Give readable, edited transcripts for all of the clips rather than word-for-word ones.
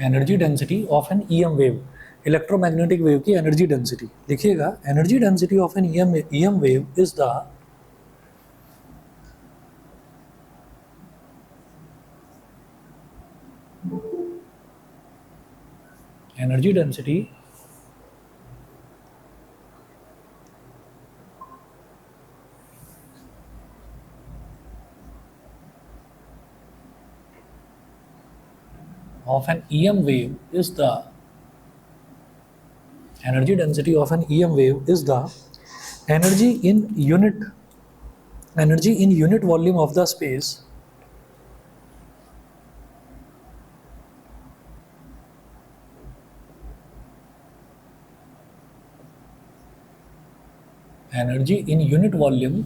Energy density of an EM wave, electromagnetic wave की energy density लिखिएगा। Energy density of an EM wave is the energy density of an EM wave is the energy density of an EM wave is the energy in unit volume of the space energy in unit volume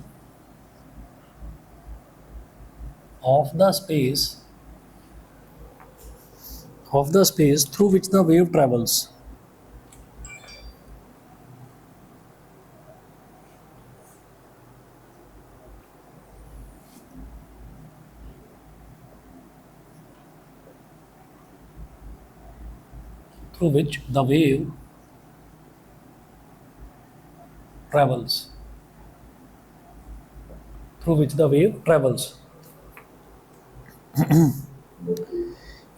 of the space through which the wave travels. Through which the wave travels. Through which the wave travels.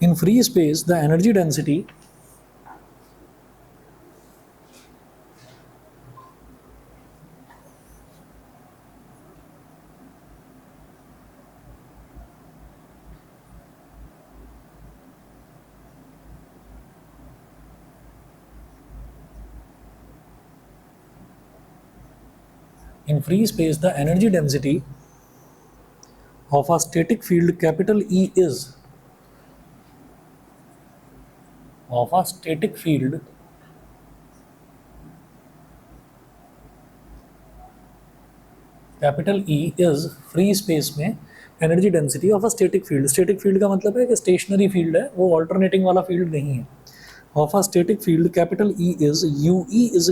In free space, the energy density of a static field capital E is of a static field capital E is free space में energy density of a static field. Static field का मतलब है कि stationery field है, वो alternating वाला field नहीं है। Of a static field capital E is U E is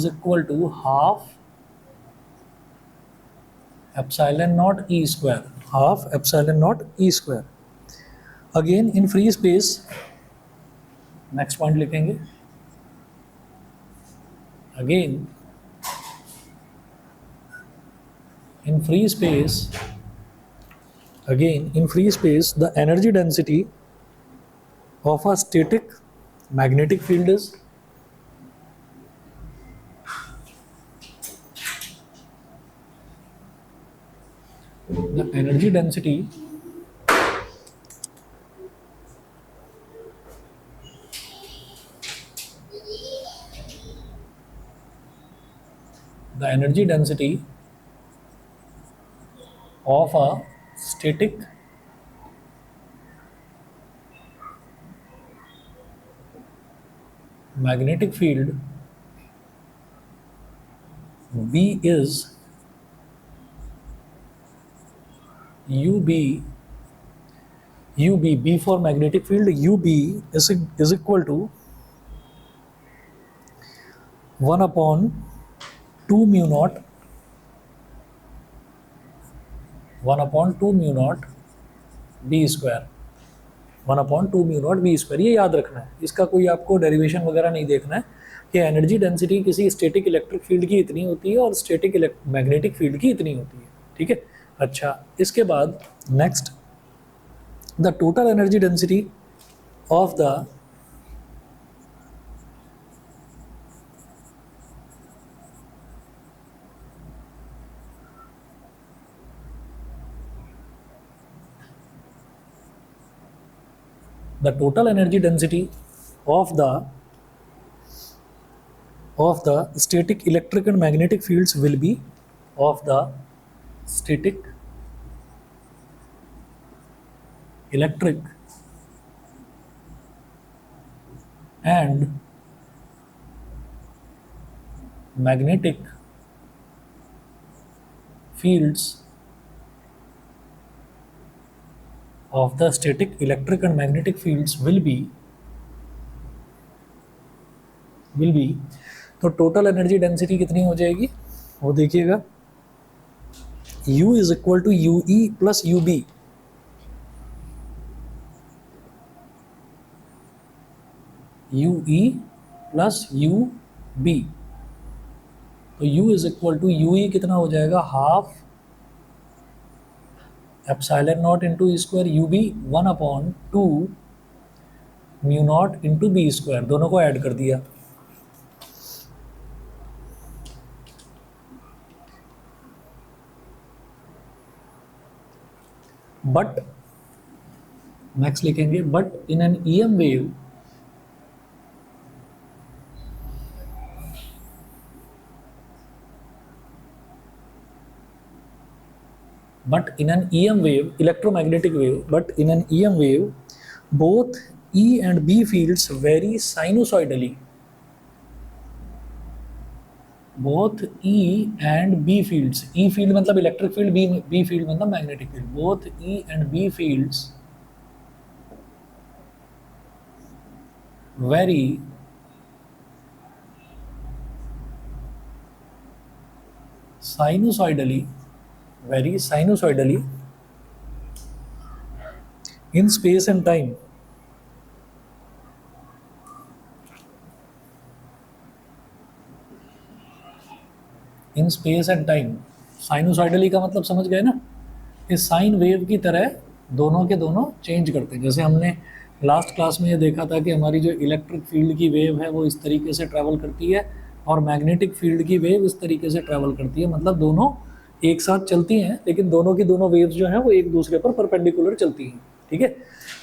equal to half epsilon naught E square, half epsilon naught E square. Again in free space, next point लिखेंगे, again in free space the energy density of a static magnetic field is the energy density of a static magnetic field B is UB, B for magnetic field, UB is equal to 1 upon 2 mu naught B square, 1 upon 2 mu naught B square. ये याद रखना है, इसका कोई आपको derivation वगैरह नहीं देखना है कि एनर्जी डेंसिटी किसी स्टैटिक इलेक्ट्रिक फील्ड की इतनी होती है और स्टैटिक मैग्नेटिक फील्ड की इतनी होती है, ठीक है। अच्छा, इसके बाद next, the total energy density of the total energy density of the static electric and magnetic fields will be of the static electric and magnetic fields of the static electric and magnetic fields will be तो total energy density कितनी हो जाएगी वो देखिएगा, u is equal to U E plus U B, U E plus U B. तो u is equal to U E कितना हो जाएगा, half epsilon naught into E square U B 1/2 mu naught into B square, दोनों को add कर दिया। But next लिखेंगे, but in an EM wave but in an EM wave, electromagnetic wave, but in an EM wave, both E and B fields vary sinusoidally. Both E and B fields, E field मतलब electric field, B field मतलब magnetic field. Both E and B fields vary sinusoidally in space and time. In space and time, sinusoidally का मतलब समझ गए ना, इस sine wave की तरह दोनों के दोनों चेंज करते हैं। जैसे हमने लास्ट क्लास में ये देखा था कि हमारी जो इलेक्ट्रिक फील्ड की वेव है वो इस तरीके से ट्रैवल करती है और मैग्नेटिक फील्ड की वेव इस तरीके से ट्रैवल करती है, मतलब दोनों एक साथ चलती हैं, लेकिन दोनों की दोनों वेव्स जो हैं वो एक दूसरे पर परपेंडिकुलर चलती हैं। ठीक है,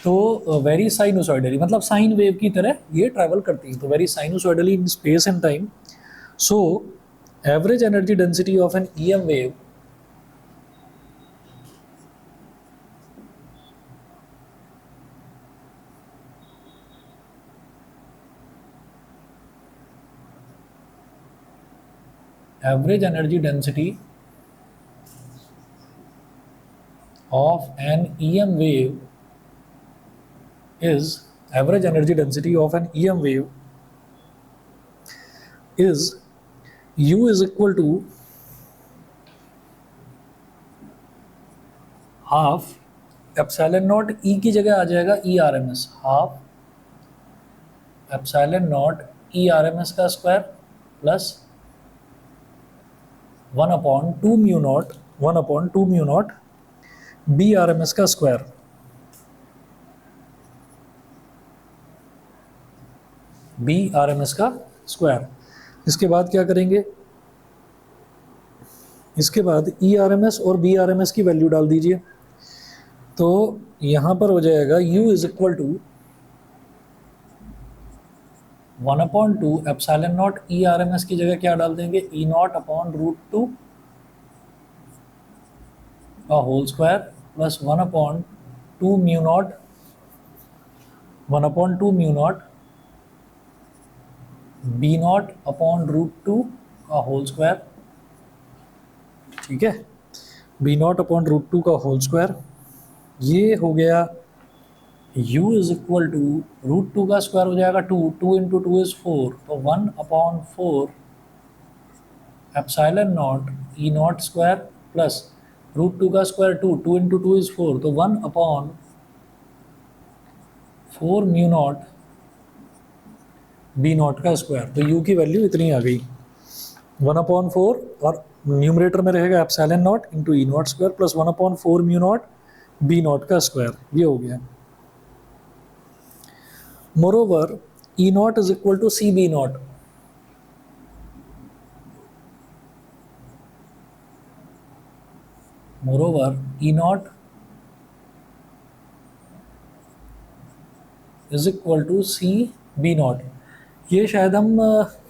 तो वेरी साइनोसॉइडली मतलब साइन वेव की तरह ये ट्रैवल करती हैं, तो very sinusoidally in space and time. So average energy density of an EM wave average energy density of an EM wave is average energy density of an EM wave is U is equal to half epsilon naught E की जगह आ जाएगा E R M S, half epsilon naught E R M S का square plus 1/2 mu naught B R M S का square. B R M S का square. इसके बाद क्या करेंगे, इसके बाद ई आर एम एस और बी आर एम एस की वैल्यू डाल दीजिए। तो यहाँ पर हो जाएगा u is equal to 1/2 epsilon naught E R M S की जगह क्या डाल देंगे, ई नॉट अपॉन √2 का whole square plus 1/2 mu naught 1/2 mu naught B naught upon √2 का होल स्क्वायर। ठीक है, बी नॉट अपॉन √2 का होल स्क्वायर। ये हो गया u इज इक्वल टू √2 का स्क्वायर हो जाएगा 2, 2 इंटू 2 इज 4, तो 1/4 epsilon naught E naught square plus √2 का स्क्वायर 2, 2 इंटू 2 इज 4, तो 1/4 म्यू नॉट बी नॉट का स्क्वायर। तो u की वैल्यू इतनी आ गई 1/4 और न्यूमरेटर में रहेगा epsilon naught into E naught square plus 1/4 mu naught B naught का स्क्वायर। ये हो गया। Moreover E naught is equal to C B naught. Moreover E naught is equal to C B naught. ये शायद हम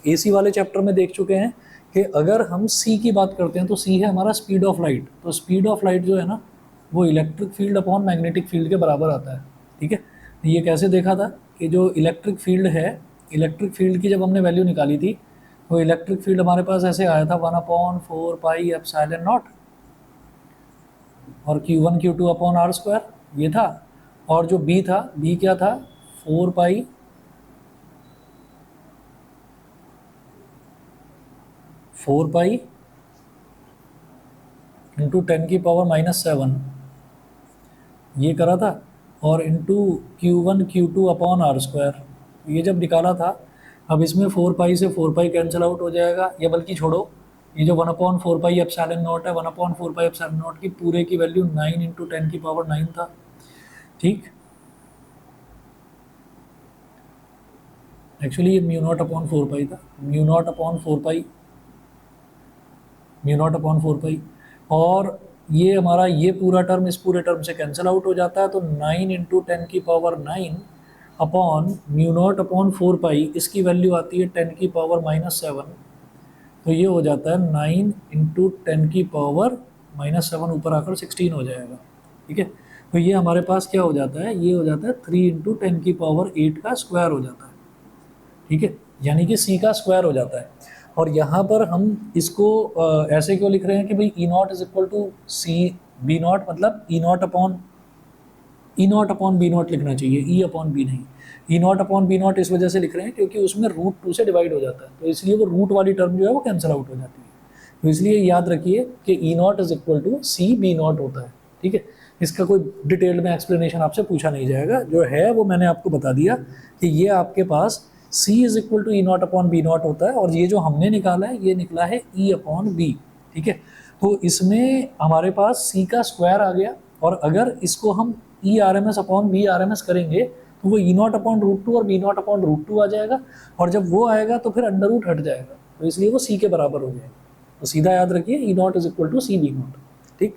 AC वाले chapter में देख चुके हैं कि अगर हम सी की बात करते हैं तो सी है हमारा स्पीड ऑफ लाइट। तो स्पीड ऑफ लाइट जो है ना वो electric field upon magnetic field के बराबर आता है। ठीक है, ये कैसे देखा था कि जो इलेक्ट्रिक फील्ड है, इलेक्ट्रिक फील्ड की जब हमने वैल्यू निकाली थी वो इलेक्ट्रिक फील्ड हमारे पास ऐसे आया था 1/4 पाई एप्सिलॉन नॉट और Q1 Q2 upon are square ये था, और जो B था, B क्या था 4 पाई इंटू 10⁻⁻7 ये करा था, और into Q1 Q2 upon R², ये जब निकाला था। अब इसमें 4 पाई से 4 पाई कैंसिल आउट हो जाएगा, या बल्कि छोड़ो, ये जो 1/4 पाई एप्सिलॉन नॉट है, 1/4 पाई एप्सिलॉन नॉट की पूरे की वैल्यू 9 इंटू 10⁻⁹ था। ठीक, एक्चुअली ये म्यू0/4 पाई था, म्यू0/4 पाई, और ये हमारा ये पूरा टर्म इस पूरे टर्म से कैंसिल आउट हो जाता है, तो 9 इंटू 10⁻⁹ अपॉन म्यू0/4 पाई, इसकी वैल्यू आती है 10⁻⁻7, तो ये हो जाता है 9 इंटू 10⁻⁻7, ऊपर आकर 16 हो जाएगा। ठीक है, तो ये हमारे पास क्या हो जाता है, ये हो जाता है 3 इंटू 10⁸ का स्क्वायर हो जाता है। ठीक है, यानी कि सी का स्क्वायर हो जाता है। और यहाँ पर हम इसको ऐसे क्यों लिख रहे हैं कि भाई E0 = C B0, मतलब E0 अपॉन लिखना चाहिए, E/B नहीं। E0/B0 इस वजह से लिख रहे हैं क्योंकि उसमें √2 से डिवाइड हो जाता है, तो इसलिए वो रूट वाली टर्म जो है वो कैंसिल आउट हो जाती है। तो इसलिए याद रखिए कि E0 = C B0 होता है। ठीक है, इसका कोई डिटेल में एक्सप्लेनेशन आपसे पूछा नहीं जाएगा, जो है वो मैंने आपको बता दिया कि ये आपके पास C = E0/B0 होता है, और ये जो हमने निकाला है ये निकला है E/B। ठीक है, तो इसमें हमारे पास C का स्क्वायर आ गया, और अगर इसको हम E/RMS/B/RMS करेंगे तो वो E0/√2 और B0/√2 आ जाएगा, और जब वो आएगा तो फिर अंडर रूट हट जाएगा, तो इसलिए वो C के बराबर हो जाएगा। तो सीधा याद रखिए E0 = C B0। ठीक,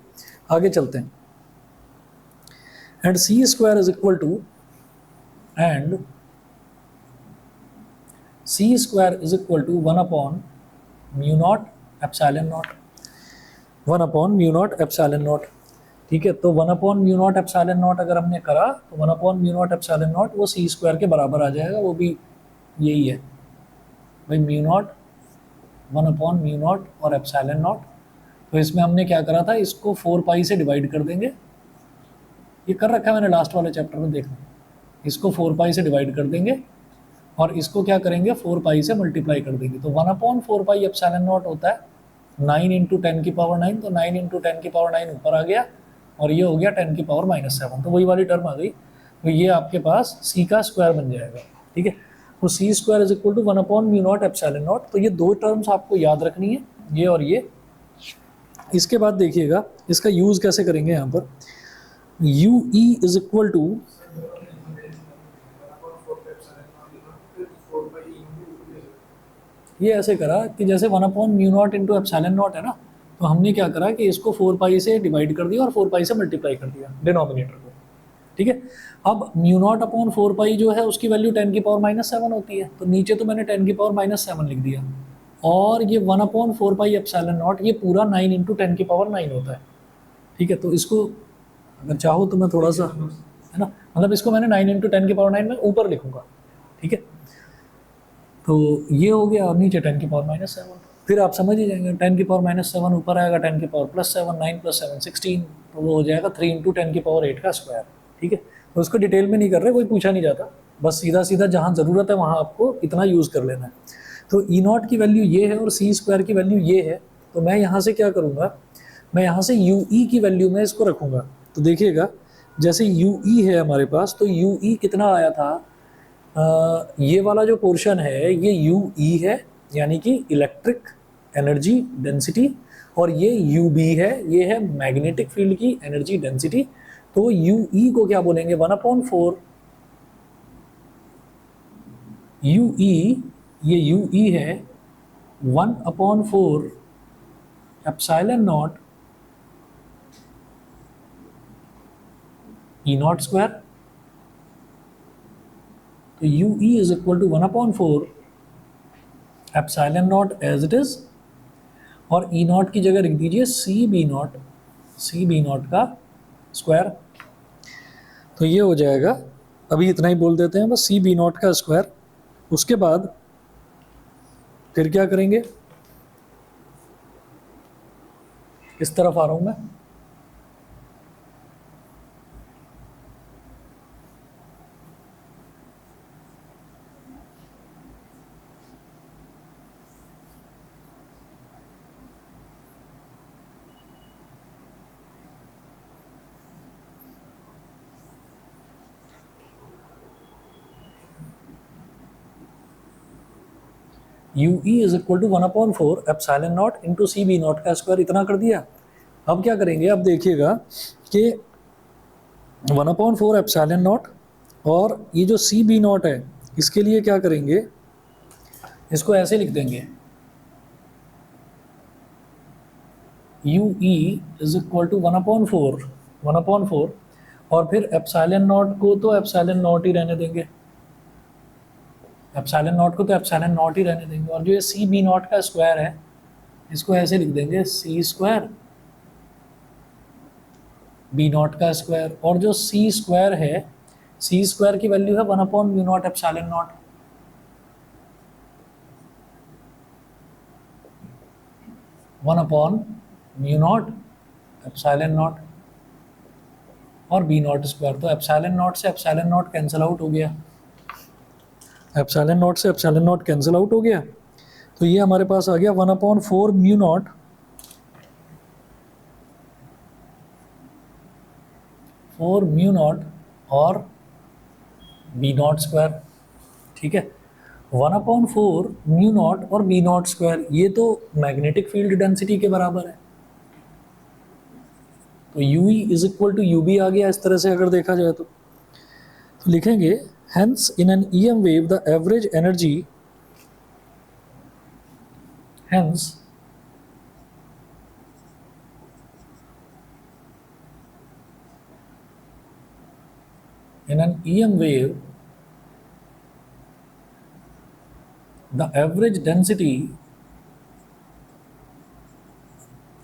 आगे चलते हैं। एंड C² = 1/μ0 ठीक है, तो 1/μ0 अगर हमने करा तो 1/μ0 वो C² के बराबर आ जाएगा, वो भी यही है भाई, μ0 1/μ0 और ε0। तो इसमें हमने क्या करा था, इसको 4 पाई से डिवाइड कर देंगे, ये कर रखा है मैंने लास्ट वाले चैप्टर में, देखना। इसको 4 पाई से डिवाइड कर देंगे, और इसको क्या करेंगे 4 पाई से मल्टीप्लाई कर देंगे, तो 1/4 पाई ε0 होता है 9 इंटू 10⁹ तो 9 इंटू 10⁹ ऊपर आ गया, और ये हो गया 10⁻⁻7, तो वही वाली टर्म आ गई। तो ये आपके पास C का स्क्वायर बन जाएगा। ठीक है, तो C² = 1/μ0 ε0। तो ये दो टर्म्स आपको याद रखनी है, ये और ये। इसके बाद देखिएगा इसका यूज़ कैसे करेंगे यहाँ पर। UE = ये ऐसे करा कि जैसे 1/μ0 इंटू ε0 है ना, तो हमने क्या करा कि इसको 4 पाई से डिवाइड कर दिया और 4 पाई से मल्टीप्लाई कर दिया डिनोमिनेटर को। ठीक है, अब μ0/4 पाई जो है उसकी वैल्यू 10⁻⁻7 होती है, तो नीचे तो मैंने 10⁻⁻7 लिख दिया, और ये 1/4 पाई ε0 ये पूरा 9 इंटू 10⁻9 होता है। ठीक है, तो इसको अगर चाहो तो मैं थोड़ा सा, है ना, मतलब इसको मैंने 9 इंटू 10⁻9 में ऊपर लिखूंगा। ठीक है, तो ये हो गया, और नीचे 10⁻⁻7, फिर आप समझ ही जाएंगे 10⁻⁻7 ऊपर आएगा 10⁻+7, 9+7 16, तो वो हो जाएगा 3 इंटू 10⁻8 का स्क्वायर। ठीक है, तो उसको डिटेल में नहीं कर रहे, कोई पूछा नहीं जाता, बस सीधा सीधा जहाँ ज़रूरत है वहाँ आपको इतना यूज़ कर लेना है। तो E0 की वैल्यू ये है और C² की वैल्यू ये है, तो मैं यहाँ से क्या करूँगा, मैं यहाँ से UE की वैल्यू में इसको रखूँगा। तो देखिएगा जैसे UE है हमारे पास, तो UE कितना आया था, ये वाला जो पोर्शन है ये UE है, यानी कि इलेक्ट्रिक एनर्जी डेंसिटी, और ये UB है, ये है मैग्नेटिक फील्ड की एनर्जी डेंसिटी। तो UE को क्या बोलेंगे 1/4 UE, ये UE है 1/4 ε0 E0²। तो UE = 1/4 ε0 एज इट इज, और E0 की जगह लिख दीजिए C B0 का स्क्वायर। तो ये हो जाएगा, अभी इतना ही बोल देते हैं बस, C B0 का स्क्वायर। उसके बाद फिर क्या करेंगे, इस तरफ आ रहा हूं मैं, U E is equal to 1/4 epsilon naught into C B naught का स्क्वायर, इतना कर दिया। अब क्या करेंगे, अब देखिएगा कि 1/4 एप्सिलॉन नॉट और ये जो सी बी नॉट है इसके लिए क्या करेंगे, इसको ऐसे लिख देंगे, U E is equal to 1/4 और फिर एप्सिलॉन नॉट को तो एप्सिलॉन नॉट ही रहने देंगे, एप्सिलॉन नॉट को तो एप्सिलॉन नॉट ही रहने देंगे, और जो ये सी बी नॉट का स्क्वायर है इसको ऐसे लिख देंगे सी स्क्वायर बी नॉट का स्क्वायर, और जो सी स्क्वायर है, सी स्क्वायर की वैल्यू है 1/म्यू epsilon naught, mu epsilon naught और बी नॉट स्क्वायर। तो एप्सिलॉन नॉट से एप्सिलॉन नॉट कैंसिल आउट हो गया, एप्सिलॉन नॉट से एप्सिलॉन नॉट कैंसिल आउट हो गया, तो ये हमारे पास आ गया 1/4 म्यू नॉट और बी नॉट स्क्वायर। ठीक है, 1/4 म्यू नॉट और बी नॉट स्क्वायर, ये तो मैग्नेटिक फील्ड डेंसिटी के बराबर है, तो U E is equal to U B आ गया। इस तरह से अगर देखा जाए तो लिखेंगे hence in an E M wave the average energy, hence in an EM wave the average density,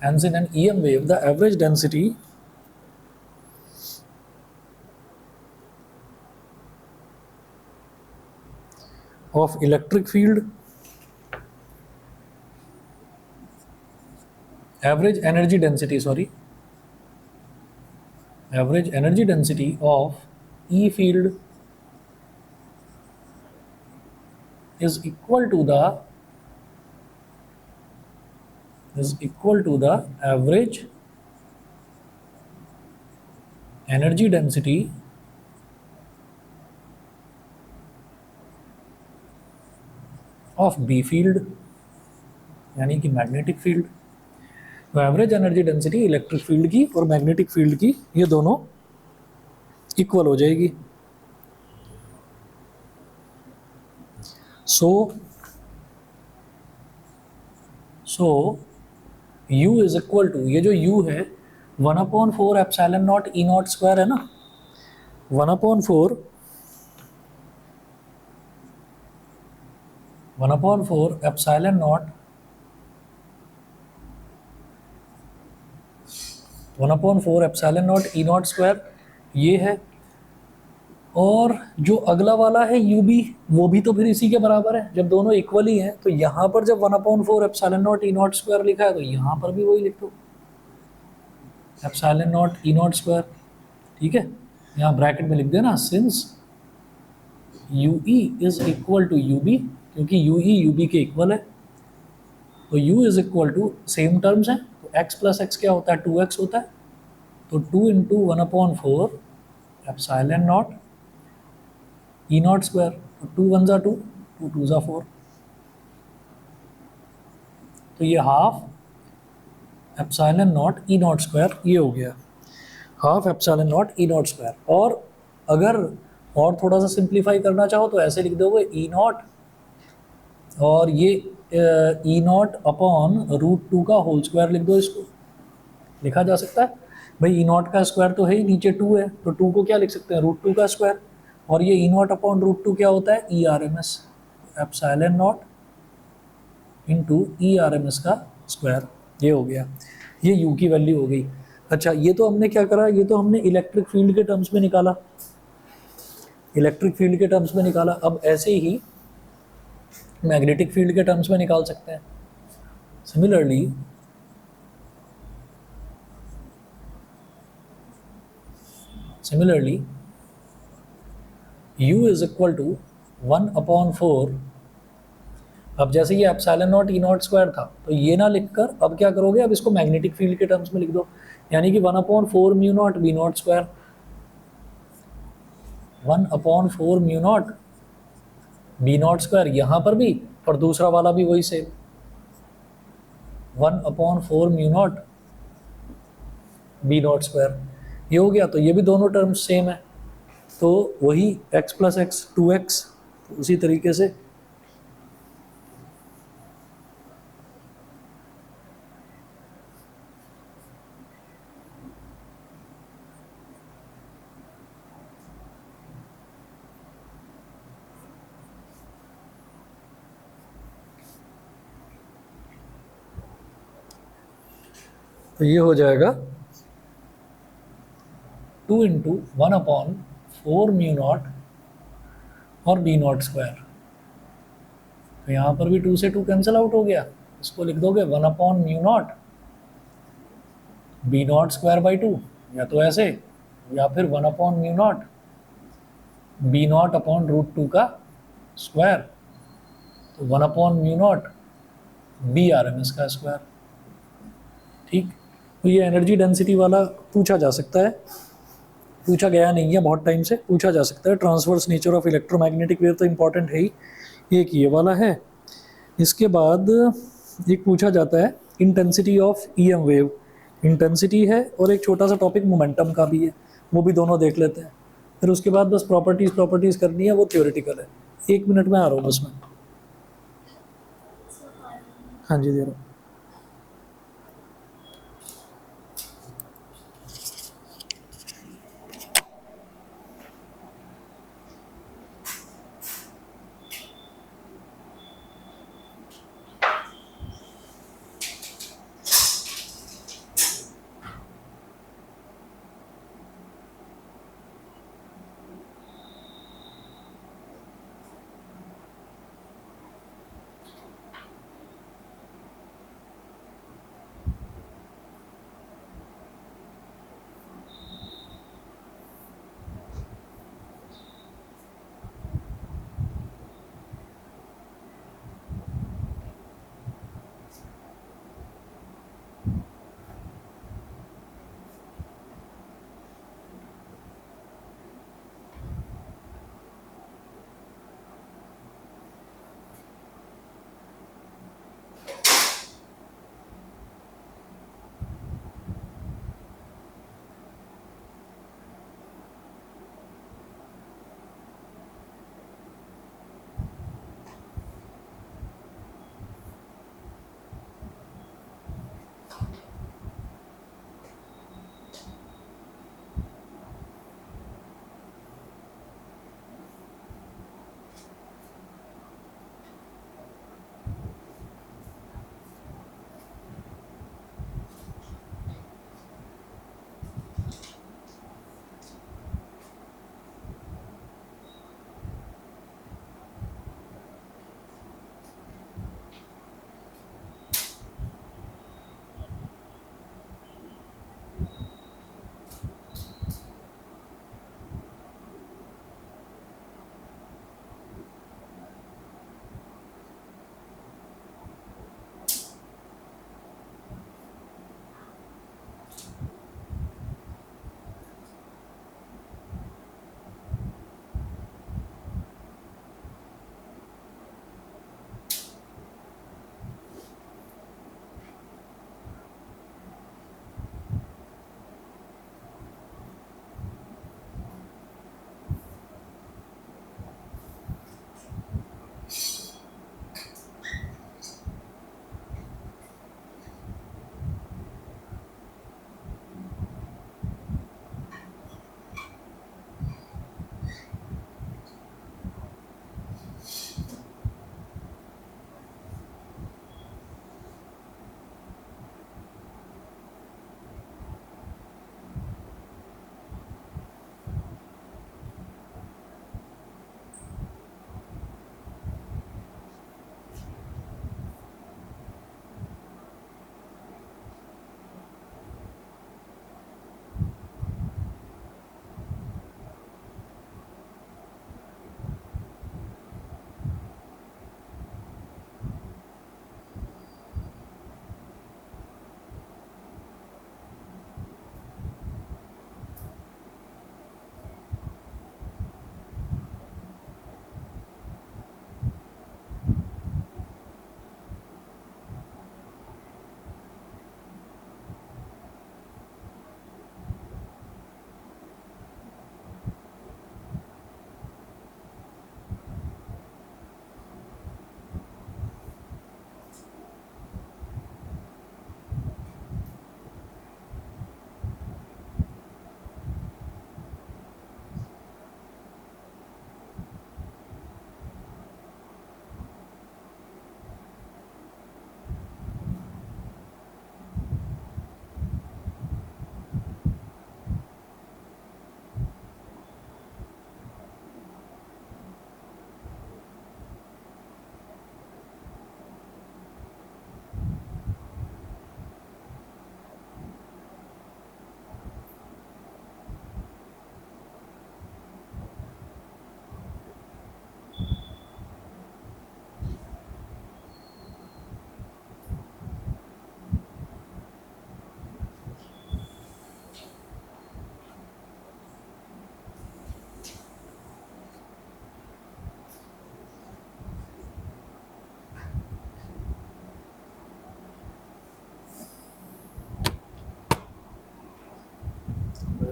hence in an EM wave the average density of electric field, average energy density of E field is equal to the average energy density of B field, यानी कि magnetic field. तो average energy density electric field की और magnetic field की ये दोनों equal हो जाएगी। सो U इज इक्वल टू, ये जो U है 1/4 epsilon naught E naught square है ना, 1/4 epsilon not 1/4 epsilon naught E naught square ये है, और जो अगला वाला है यू बी, वो भी तो फिर इसी के बराबर है। जब दोनों इक्वल ही हैं तो यहाँ पर जब 1/4 epsilon naught E naught square लिखा है तो यहाँ पर भी वही लिख दो, epsilon naught E naught square. ठीक है, यहाँ ब्रैकेट में लिख देना since U E is equal to U B, क्योंकि यू ई यू बी के इक्वल है, तो u is equal to same terms हैं, तो x प्लस एक्स क्या होता है, 2x होता है, तो 2 into 1/4 epsilon naught E naught square, तो 2 1 जा 2, 2 2 जा 4, तो ये half epsilon naught E naught square ये हो गया, half epsilon naught E naught square. और अगर और थोड़ा सा सिंप्लीफाई करना चाहो तो ऐसे लिख दोगे ई नॉट और ये ई नॉट अपॉन √2 का होल स्क्वायर लिख दो, इसको लिखा जा सकता है भाई, ई नॉट का स्क्वायर तो है ही, नीचे 2 है तो 2 को क्या लिख सकते हैं, √2 का स्क्वायर, और ये ई नॉट अपॉन √2 क्या होता है, E R M S, epsilon naught into E R M S का स्क्वायर, ये हो गया, ये यू की वैल्यू हो गई। अच्छा, ये तो हमने क्या करा, ये तो हमने इलेक्ट्रिक फील्ड के टर्म्स में निकाला, इलेक्ट्रिक फील्ड के टर्म्स में निकाला। अब ऐसे ही मैग्नेटिक फील्ड के टर्म्स में निकाल सकते हैं। Similarly u is equal to 1/4, अब जैसे ये epsilon naught E naught square था तो ये ना लिखकर अब क्या करोगे, अब इसको मैग्नेटिक फील्ड के टर्म्स में लिख दो, यानी कि 1/4 mu naught B naught square, 1/4 mu naught B naught square, यहाँ पर भी और दूसरा वाला भी वही same 1/4 mu naught B naught square, ये हो गया। तो ये भी दोनों टर्म्स सेम है, तो वही x प्लस एक्स 2x, उसी तरीके से तो ये हो जाएगा 2 इंटू 1/4 म्यू नॉट और बी नॉट स्क्वायर। तो यहाँ पर भी 2 से 2 कैंसिल आउट हो गया, इसको लिख दोगे 1/म्यू naught B naught square by 2, या तो ऐसे, या फिर 1/म्यू नॉट बी नॉट अपॉन √2 का स्क्वायर, तो 1/म्यू naught B R M S का स्क्वायर। ठीक, तो ये एनर्जी डेंसिटी वाला पूछा जा सकता है, पूछा गया नहीं है बहुत टाइम से, पूछा जा सकता है। Transverse nature of electromagnetic wave तो इंपॉर्टेंट है ही, एक ये वाला है। इसके बाद एक पूछा जाता है intensity of EM wave, intensity है, और एक छोटा सा टॉपिक मोमेंटम का भी है, वो भी दोनों देख लेते हैं। फिर उसके बाद बस प्रॉपर्टीज़ करनी है, वो थ्योरेटिकल है। 1 मिनट में आ रहा हूँ बस मैं। हाँ जी, दे रहा हूँ।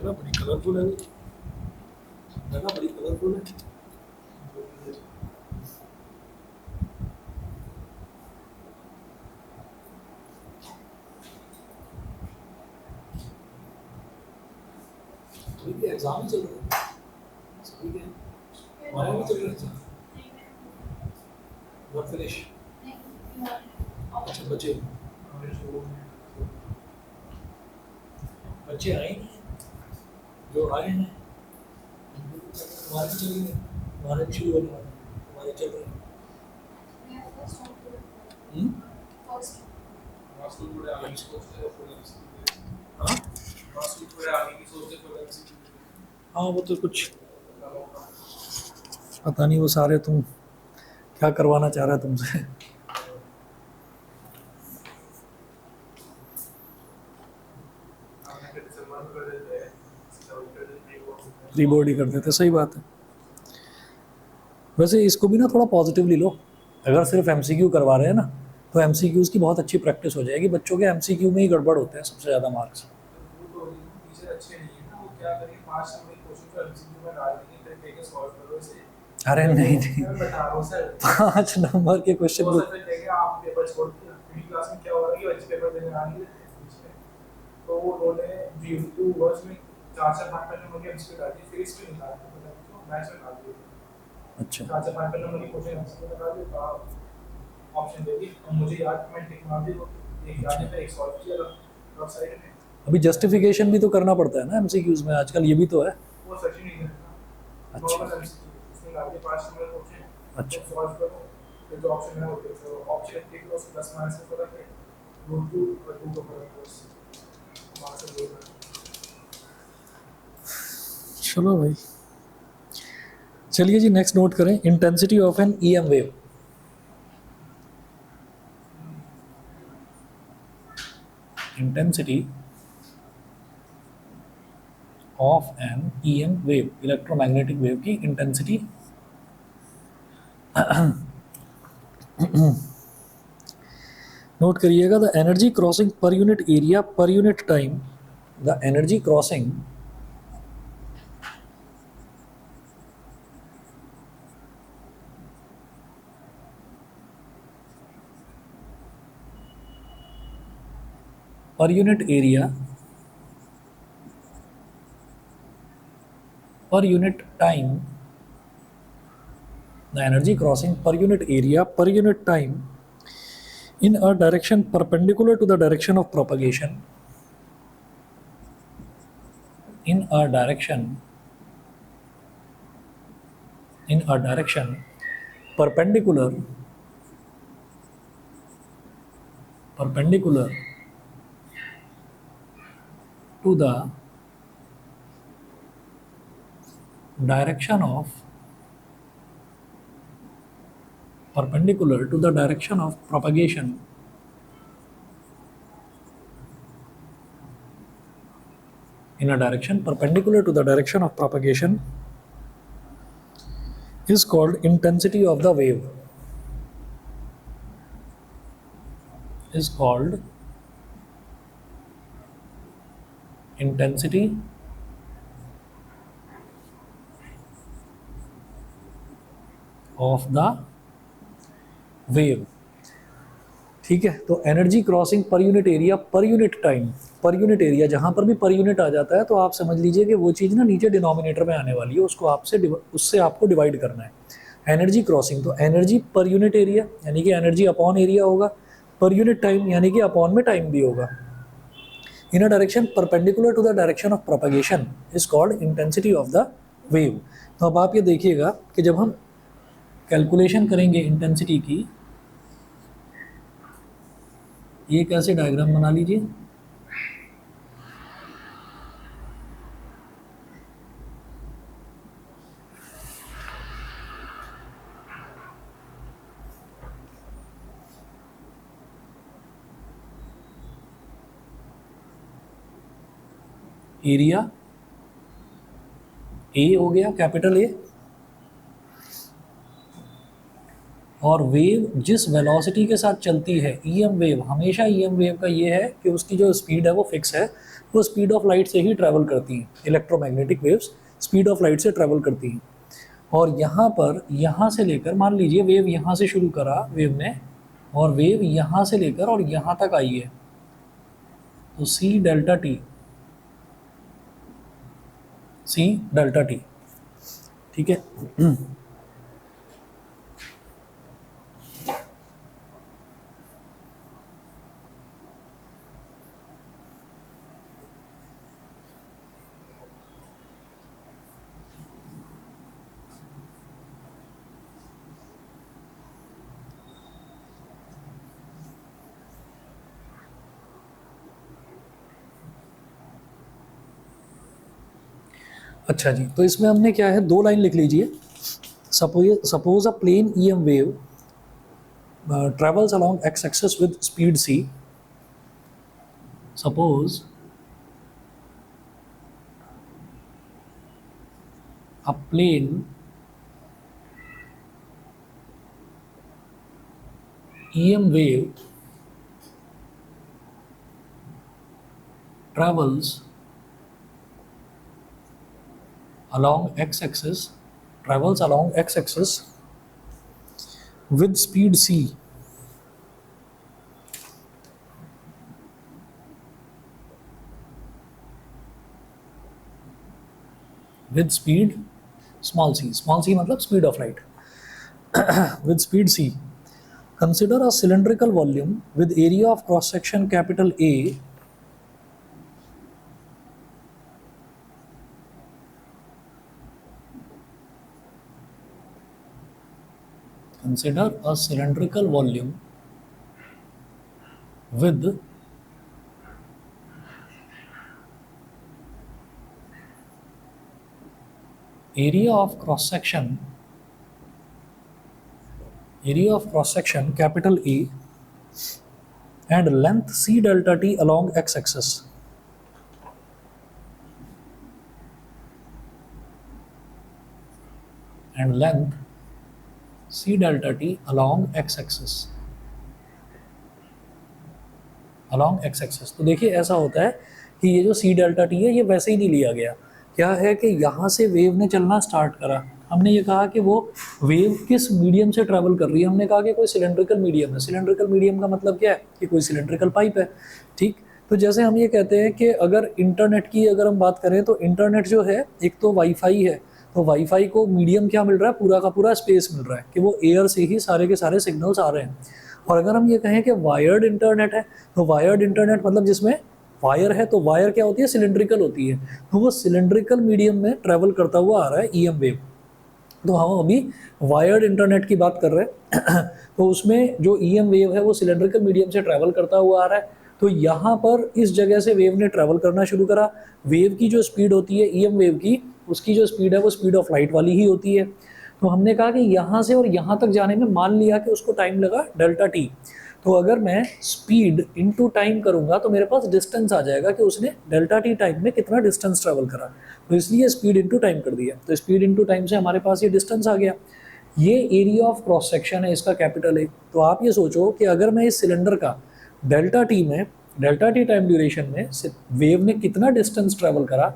जगह बड़ी कलरफुल है, जगह बड़ी कलरफुल है। सभी के एग्जाम ही चल रहे हैं, सभी के हमारे भी चल रहे हैं एग्जाम। Not finish. अच्छा बच्चे बच्चे आए नहीं, जो आए हैं हमारे भी चलेंगे, हमारे भी शुरू होने वाले हैं, हमारे चल रहे हैं। हाँ हाँ, वो तो कुछ पता नहीं, वो सारे तुम क्या करवाना चाह रहा है तुमसे। प्री बोर्ड ही कर देते, सही बात है। वैसे इसको भी ना थोड़ा पॉजिटिवली लो, अगर सिर्फ एमसीक्यू करवा रहे हैं ना तो एमसीक्यूज़ की बहुत अच्छी प्रैक्टिस हो जाएगी। बच्चों के एमसीक्यू में ही गड़बड़ होते हैं सबसे ज़्यादा मार्क्स। अरे नहीं नहीं, 5 नंबर के क्वेश्चन को तो उन्होंने व्यू वर्ड्स में 4 से 5 नंबर के एमसीक्यू डाल दिए, फिर इसमें निकाल दिया, मतलब मैथ्स में डाल दिया। अच्छा 4 से 5 नंबर के क्वेश्चन एमसीक्यू निकाल दिए, तो ऑप्शन दे दी, और मुझे याद मैं टिक मार दी, तो एक याद है, एक सॉल्व किया लेफ्ट साइड में। अभी जस्टिफिकेशन भी तो करना पड़ता है ना एमसीक्यूज़ में आजकल, ये भी तो है। वो सच नहीं करता, अच्छा नॉर्मल एमसीक्यू उसमें डाल दिए 5 नंबर क्वेश्चन, अच्छा तो सॉल्व करो, फिर जो ऑप्शन है वो देखो, ऑप्शन टिक करो, उससे 10 मार्क्स से फर्क है, रूट 2 और 2 का फर्क है, उससे मार्क्स से 2। चलो भाई, चलिए जी नेक्स्ट नोट करें, intensity of an EM wave. Intensity of an EM wave, electromagnetic wave की इंटेंसिटी नोट करिएगा। द एनर्जी क्रॉसिंग पर यूनिट एरिया पर unit time, the energy crossing per unit area per unit time, the energy crossing per unit area per unit time in a direction perpendicular to the direction of propagation, in a direction perpendicular to the direction of propagation, in a direction perpendicular to the direction of propagation is called intensity of the wave, is called intensity of the wave। ठीक है, तो energy crossing पर unit area पर unit time, पर unit area जहाँ पर भी per unit आ जाता है तो आप समझ लीजिए कि वो चीज़ ना नीचे डिनोमिनेटर में आने वाली है, उसको उससे आपको डिवाइड करना है। एनर्जी क्रॉसिंग, तो एनर्जी पर यूनिट एरिया यानी कि एनर्जी अपॉन एरिया होगा, पर यूनिट टाइम यानी कि अपॉन में टाइम भी होगा। In a direction perpendicular to the direction of propagation is called intensity of the wave. तो अब आप ये देखिएगा कि जब हम कैलकुलेशन करेंगे इंटेंसिटी की, ये कैसे डायग्राम बना लीजिए, एरिया ए हो गया कैपिटल ए, और वेव जिस वेलोसिटी के साथ चलती है, ईएम वेव, हमेशा ईएम वेव का ये है कि उसकी जो स्पीड है वो फिक्स है, वो स्पीड ऑफ लाइट से ही ट्रैवल करती हैं। Electromagnetic waves speed of light से ट्रैवल करती हैं। और यहाँ पर, यहाँ से लेकर, मान लीजिए वेव यहाँ से शुरू करा वेव ने, और वेव यहाँ से लेकर और यहाँ तक आई है, तो C delta T, C delta T, ठीक है। अच्छा जी, तो इसमें हमने क्या है, दो लाइन लिख लीजिए। Suppose a plane EM wave travels along x-axis with speed c. Suppose a plane EM wave travels along x-axis, with speed c. With speed small c मतलब speed of light, with speed c. Consider a cylindrical volume with area of cross section capital A. Consider a cylindrical volume with area of cross section capital A and length c delta t along x-axis. And length c delta t along x-axis. तो देखिए ऐसा होता है कि ये जो सी delta T है ये वैसे ही नहीं लिया गया। क्या है कि यहाँ से वेव ने चलना स्टार्ट करा, हमने ये कहा कि वो वेव किस मीडियम से ट्रैवल कर रही है, हमने कहा कि कोई सिलेंड्रिकल मीडियम है। सिलेंड्रिकल मीडियम का मतलब क्या है कि कोई सिलेंड्रिकल पाइप है, ठीक। तो जैसे हम ये कहते हैं कि अगर इंटरनेट की अगर हम बात करें तो इंटरनेट जो है एक तो वाईफाई है, तो वाईफाई को मीडियम क्या मिल रहा है, पूरा का पूरा स्पेस मिल रहा है कि वो एयर से ही सारे के सारे सिग्नल्स आ रहे हैं। और अगर हम ये कहें कि वायर्ड इंटरनेट है, तो वायर्ड इंटरनेट मतलब जिसमें वायर है, तो वायर क्या होती है, सिलेंड्रिकल होती है, तो वो सिलेंड्रिकल मीडियम में ट्रैवल करता हुआ आ रहा है ईएम वेव। तो हम अभी वायर्ड इंटरनेट की बात कर रहे हैं तो उसमें जो ईएम वेव है वो सिलेंड्रिकल मीडियम से ट्रैवल करता हुआ आ रहा है। तो यहाँ पर इस जगह से वेव ने ट्रैवल करना शुरू करा। वेव की जो स्पीड होती है ईएम वेव की, उसकी जो स्पीड है वो स्पीड ऑफ लाइट वाली ही होती है। तो हमने कहा कि यहाँ से और यहाँ तक जाने में मान लिया कि उसको टाइम लगा डेल्टा टी। तो अगर मैं स्पीड इनटू टाइम करूंगा तो मेरे पास डिस्टेंस आ जाएगा कि उसने डेल्टा टी टाइम में कितना डिस्टेंस ट्रैवल करा। तो इसलिए स्पीड इनटू टाइम कर दिया, तो स्पीड इनटू टाइम से हमारे पास ये डिस्टेंस आ गया। ये एरिया ऑफ क्रॉस सेक्शन है इसका कैपिटल ए। तो आप ये सोचो कि अगर मैं इस सिलेंडर का डेल्टा टी टाइम ड्यूरेशन में वेव ने कितना डिस्टेंस ट्रैवल करा,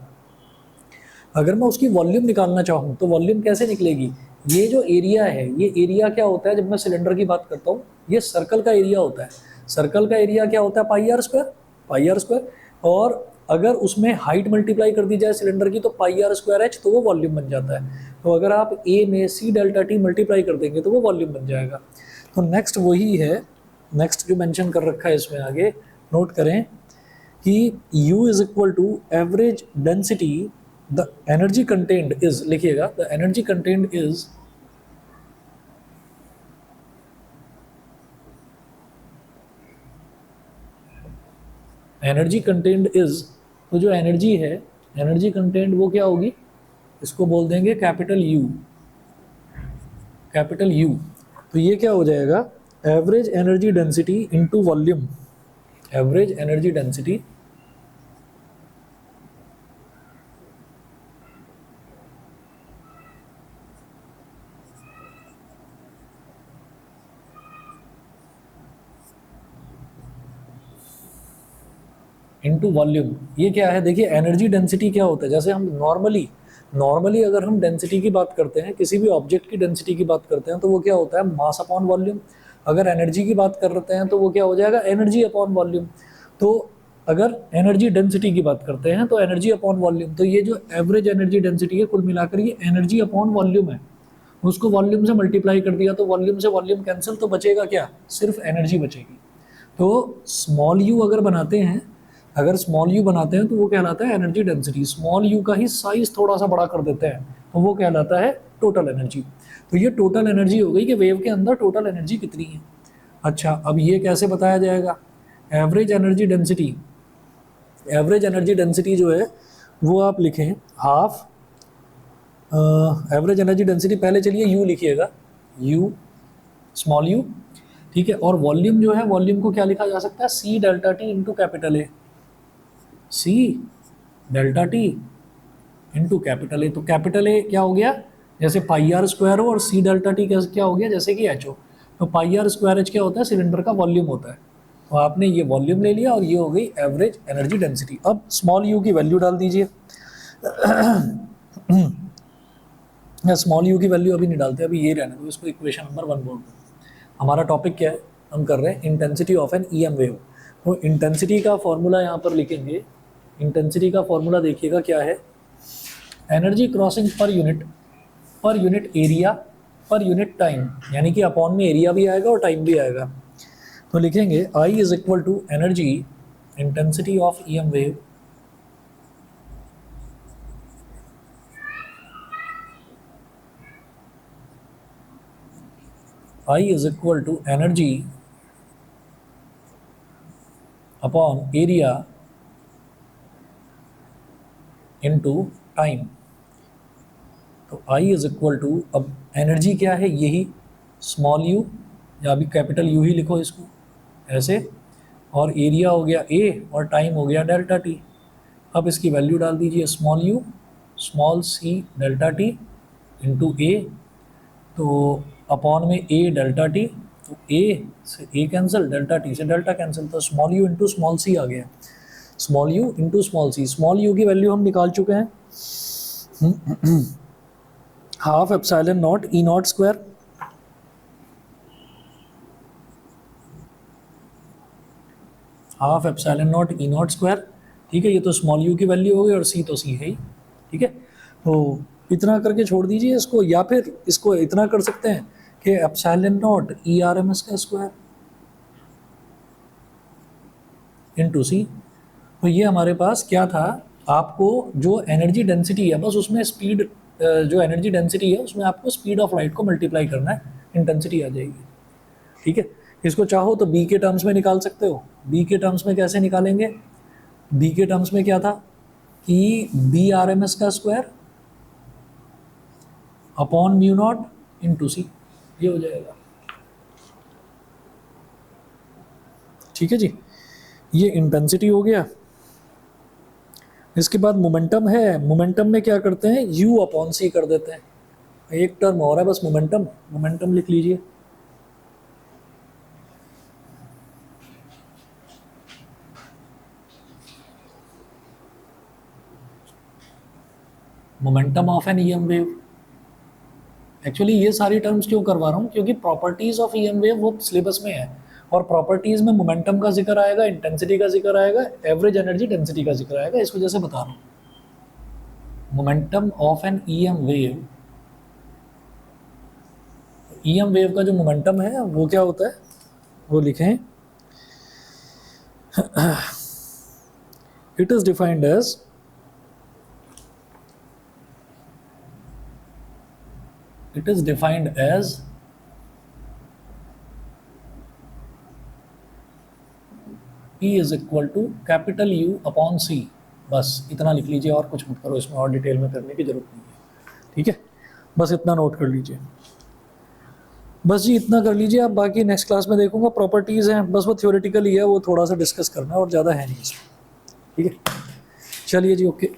अगर मैं उसकी वॉल्यूम निकालना चाहूँ तो वॉल्यूम कैसे निकलेगी। ये जो एरिया है, ये एरिया क्या होता है, जब मैं सिलेंडर की बात करता हूँ ये सर्कल का एरिया होता है। सर्कल का एरिया क्या होता है, पाई आर स्क्वायर। और अगर उसमें हाइट मल्टीप्लाई कर दी जाए सिलेंडर की तो पाई आर स्क्वायर एच, तो वो वॉल्यूम बन जाता है। तो अगर आप ए में सी डेल्टा टी मल्टीप्लाई कर देंगे तो वो वॉल्यूम बन जाएगा। तो नेक्स्ट वही है, नेक्स्ट जो मेंशन कर रखा है इसमें आगे नोट करें कि U is equal to average density, the energy content is, लिखिएगा द एनर्जी कंटेंट इज तो जो एनर्जी है, एनर्जी कंटेंट वो क्या होगी, इसको बोल देंगे कैपिटल यू। तो ये क्या हो जाएगा, average energy density into volume, average energy density into volume. ये क्या है, देखिए एनर्जी डेंसिटी क्या होता है, जैसे हम नॉर्मली अगर हम डेंसिटी की बात करते हैं, किसी भी ऑब्जेक्ट की डेंसिटी की बात करते हैं, तो वो क्या होता है, मास अपॉन वॉल्यूम। अगर एनर्जी की बात कर रहे हैं तो वो क्या हो जाएगा, एनर्जी अपॉन वॉल्यूम। तो अगर एनर्जी डेंसिटी की बात करते हैं तो एनर्जी अपॉन वॉल्यूम, तो ये जो एवरेज एनर्जी डेंसिटी है कुल मिलाकर ये एनर्जी अपॉन वॉल्यूम है। उसको वॉल्यूम से मल्टीप्लाई कर दिया तो वॉल्यूम से वॉल्यूम कैंसिल, तो बचेगा क्या, सिर्फ एनर्जी बचेगी। तो स्मॉल यू अगर बनाते हैं, अगर स्मॉल यू बनाते हैं तो वो कहलाता है एनर्जी डेंसिटी। स्मॉल यू का ही साइज थोड़ा सा बड़ा कर देते हैं तो वो कहलाता है टोटल एनर्जी। तो ये टोटल एनर्जी हो गई कि वेव के अंदर टोटल एनर्जी कितनी है। अच्छा, अब ये कैसे बताया जाएगा, average energy density. Average energy density जो है वो आप लिखें हाफ एवरेज एनर्जी डेंसिटी, पहले चलिए यू लिखिएगा, यू स्मॉल यू, ठीक है। और वॉल्यूम जो है, वॉल्यूम को क्या लिखा जा सकता है, C delta T into capital A, C delta T into capital A. तो कैपिटल ए क्या हो गया, जैसे पाई आर स्क्वायर हो, और सी डेल्टा टी क्या हो गया, जैसे कि एच हो। तो पाई आर स्क्वायर एच क्या होता है, सिलेंडर का वॉल्यूम होता है। तो आपने ये वॉल्यूम ले लिया और ये हो गई एवरेज एनर्जी डेंसिटी। अब स्मॉल यू की वैल्यू डाल दीजिए। स्मॉल यू की वैल्यू अभी नहीं डालते, अभी ये रहने दो, इसको इक्वेशन नंबर 1 बोल दो। हमारा टॉपिक क्या है, हम कर रहे हैं intensity of an EM wave. तो इंटेंसिटी का फॉर्मूला यहाँ पर लिखेंगे। इंटेंसिटी का फॉर्मूला देखिएगा क्या है, एनर्जी क्रॉसिंग पर यूनिट एरिया पर यूनिट टाइम, यानी कि अपॉन में एरिया भी आएगा और टाइम भी आएगा। तो लिखेंगे I is equal to energy intensity of EM wave I is equal to energy upon area into time। तो I is equal to, अब एनर्जी क्या है, यही स्मॉल यू, या अभी कैपिटल यू ही लिखो इसको ऐसे, और एरिया हो गया A और टाइम हो गया डेल्टा टी। अब इसकी वैल्यू डाल दीजिए, small U small C delta T into A, तो अपॉन में A डेल्टा टी, तो A से A कैंसिल, डेल्टा टी से डेल्टा कैंसिल, तो small U into small C आ गया, small U into small C. Small U की value हम निकाल चुके हैं, half epsilon naught E naught square, half epsilon naught E naught square, ठीक है। ये तो स्मॉल यू की वैल्यू हो गई और सी तो सी है ही, ठीक है। तो इतना करके छोड़ दीजिए इसको, या फिर इसको इतना कर सकते हैं कि epsilon naught E R M S का स्क्वायर इनटू सी। तो ये हमारे पास क्या था, आपको जो एनर्जी डेंसिटी है बस उसमें स्पीड, जो एनर्जी डेंसिटी है उसमें आपको स्पीड ऑफ लाइट को मल्टीप्लाई करना है, इंटेंसिटी आ जाएगी, ठीक है। इसको चाहो तो बी के टर्म्स में निकाल सकते हो। बी के टर्म्स में कैसे निकालेंगे, बी के टर्म्स में क्या था कि बी आर एम एस का square upon mu naught into C, ये हो जाएगा, ठीक है जी। ये इंटेंसिटी हो गया। इसके बाद मोमेंटम है, मोमेंटम में क्या करते हैं, यू अपॉन सी कर देते हैं। एक टर्म और है बस, मोमेंटम, मोमेंटम लिख लीजिए, momentum of an EM wave. Actually ये सारी टर्म्स क्यों करवा रहा हूँ, क्योंकि प्रॉपर्टीज ऑफ ईएम वेव वो सिलेबस में है, और प्रॉपर्टीज में मोमेंटम का जिक्र आएगा, इंटेंसिटी का जिक्र आएगा, एवरेज एनर्जी डेंसिटी का जिक्र आएगा, इस वजह से बता रहा हूँ। Momentum of an EM wave, EM wave का जो मोमेंटम है वो क्या होता है, वो लिखें, it is defined as P is equal to capital U upon C। बस इतना लिख लीजिए और कुछ मत करो, इसमें और डिटेल में करने की जरूरत नहीं है, ठीक है। बस इतना नोट कर लीजिए, बस जी इतना कर लीजिए आप। बाकी नेक्स्ट क्लास में देखूंगा, प्रॉपर्टीज़ हैं बस, वो थ्योरेटिकली है, वो थोड़ा सा डिस्कस करना है और ज़्यादा है नहीं इसमें, ठीक है। चलिए जी, ओके।